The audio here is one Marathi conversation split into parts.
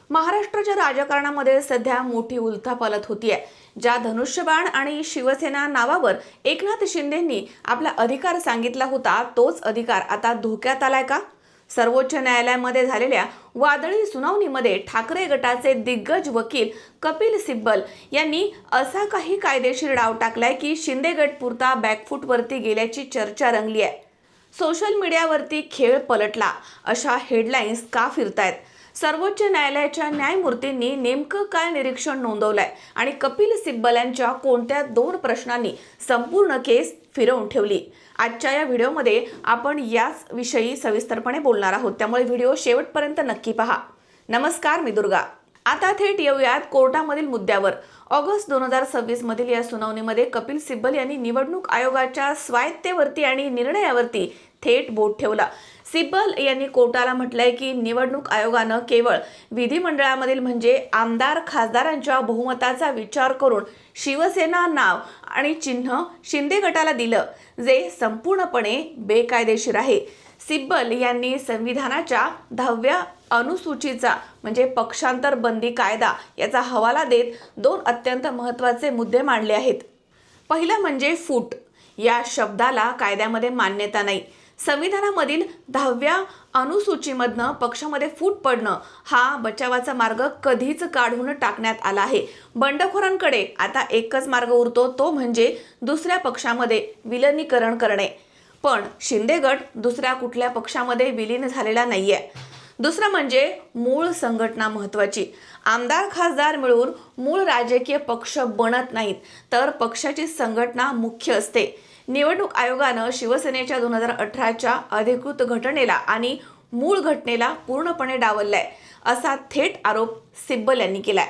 महाराष्ट्राच्या राजकारणामध्ये सध्या मोठी उलथापालथ होतीये। ज्या धनुष्यबाण आणि शिवसेना नावावर एकनाथ शिंदेंनी आपला अधिकार सांगितला होता, तोच अधिकार आता धोक्यात आलाय का? सर्वोच्च न्यायालयामध्ये झालेल्या वादळी सुनावणीमध्ये ठाकरे गटाचे दिग्गज वकील कपिल सिब्बल यांनी असा काही कायदेशीर डाव टाकलाय की शिंदे गट पुरता बॅकफूटवरती गेल्याची चर्चा रंगली आहे। सोशल मीडियावरती खेळ पलटला अशा हेडलाईन्स का फिरतायत? सर्वोच्च न्यायालयाच्या न्यायमूर्तींनी नेमकं काय निरीक्षण नोंदवलंय आणि कपिल सिब्बल यांच्या कोणत्या 2 प्रश्नांनी संपूर्ण केस फिरवून ठेवली? आजच्या या व्हिडिओमध्ये आपण याच विषयी सविस्तरपणे बोलणार आहोत, त्यामुळे व्हिडिओ शेवटपर्यंत नक्की पहा। नमस्कार, मी दुर्गा। आता थेट येऊयात कोर्टामधील मुद्द्यावर। ऑगस्ट 2026 मधील या सुनावणीमध्ये कपिल सिब्बल यांनी निवडणूक आयोगाच्या स्वायत्तेवरती आणि निर्णयावरती थेट बोट ठेवला। सिब्बल यांनी कोर्टाला म्हटलंय की निवडणूक आयोगानं केवळ विधिमंडळामधील म्हणजे आमदार खासदारांच्या बहुमताचा विचार करून शिवसेना नाव आणि चिन्ह शिंदे गटाला दिलं, जे संपूर्णपणे बेकायदेशीर आहे। सिब्बल यांनी संविधानाच्या 10व्या अनुसूचीचा म्हणजे पक्षांतर बंदी कायदा याचा हवाला देत 2 अत्यंत महत्त्वाचे मुद्दे मांडले आहेत। पहिला म्हणजे फूट या शब्दाला कायद्यामध्ये मान्यता नाही। संविधानामधील 10व्या अनुसूचीमधनं पक्षामध्ये फूट पडणं हा बचावाचा मार्ग कधीच काढून टाकण्यात आला आहे। बंडखोरांकडे आता एकच मार्ग उरतो, तो म्हणजे दुसऱ्या पक्षामध्ये विलीनीकरण करणे। पण शिंदे गट दुसऱ्या कुठल्या पक्षामध्ये विलीन झालेला नाहीये। दुसरं म्हणजे मूळ संघटना महत्त्वाची। आमदार खासदार मिळून मूळ राजकीय पक्ष बनत नाहीत, तर पक्षाची संघटना मुख्य असते। निवडणूक आयोगानं शिवसेनेच्या 2018च्या अधिकृत घटनेला आणि मूळ घटनेला पूर्णपणे डावललाय, असा थेट आरोप सिब्बल यांनी केलाय।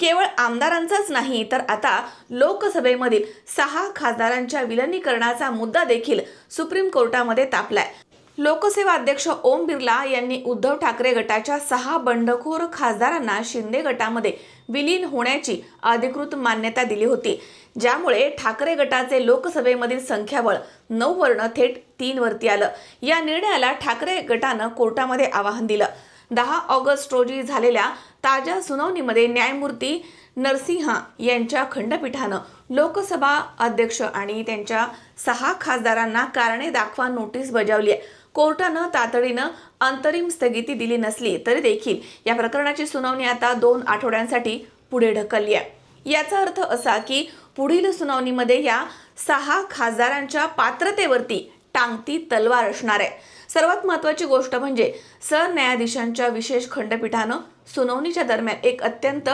केवळ आमदारांचाच नाही, तर आता लोकसभेमधील 6 खासदारांच्या विलीनीकरणाचा मुद्दा देखील सुप्रीम कोर्टामध्ये तापलाय। लोकसेवा अध्यक्ष ओम बिर्ला यांनी उद्धव ठाकरे गटाच्या 6 बंडखोर खासदारांना शिंदे गटामध्ये विलीन होण्याची अधिकृत मान्यता दिली होती, ज्यामुळे ठाकरे गटाचे लोकसभेमधील संख्याबळ 9 वरून थेट 3 वरती आलं। या निर्णयाला ठाकरे गटानं कोर्टामध्ये आवाहन दिलं। 10 ऑगस्ट रोजी झालेल्या ताज्या सुनावणीमध्ये न्यायमूर्ती नरसिंहा यांच्या खंडपीठानं लोकसभा अध्यक्ष आणि त्यांच्या 6 खासदारांना कारणे दाखवा नोटीस बजावली आहे। कोर्टानं तातडीनं अंतरिम स्थगिती दिली नसली तरी देखील या प्रकरणाची सुनावणी आता 2 आठवड्यांसाठी पुढे ढकलली आहे। याचा अर्थ असा की पुढील सुनावणीमध्ये या 6 खासदारांच्या पात्रतेवरती टांगती तलवार असणार आहे। सर्वात महत्त्वाची गोष्ट म्हणजे सरन्यायाधीशांच्या विशेष खंडपीठानं सुनावणीच्या दरम्यान एक अत्यंत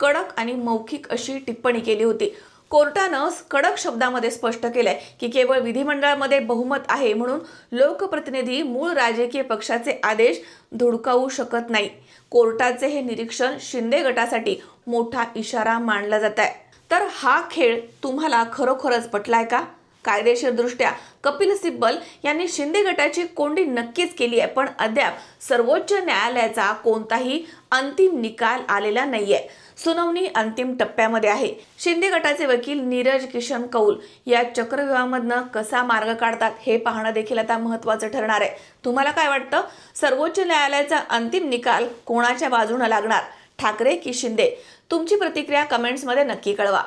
कडक आणि मौखिक अशी टिप्पणी केली होती। कोर्टानं कडक शब्दामध्ये स्पष्ट केलंय की केवळ विधिमंडळामध्ये बहुमत आहे म्हणून लोकप्रतिनिधी मूळ राजकीय पक्षाचे आदेश धुडकावू शकत नाही। कोर्टाचे हे निरीक्षण शिंदे गटासाठी मोठा इशारा मानला जात आहे। तर हा खेळ तुम्हाला खरोखरच पटलाय का? कायदेशीरदृष्ट्या कपिल सिब्बल यांनी शिंदे गटाची कोंडी नक्कीच केली आहे, पण अद्याप सर्वोच्च न्यायालयाचा कोणताही अंतिम निकाल आलेला नाहीये। सुनावणी अंतिम टप्प्यामध्ये आहे। शिंदे गटाचे वकील नीरज किशन कौल या चक्रव्यूहामधनं कसा मार्ग काढतात हे पाहणं देखील आता महत्त्वाचं ठरणार आहे। तुम्हाला काय वाटतं? सर्वोच्च न्यायालयाचा अंतिम निकाल कोणाच्या बाजूने लागणार, ठाकरे की शिंदे? तुमची प्रतिक्रिया कमेंट्समध्ये नक्की कळवा।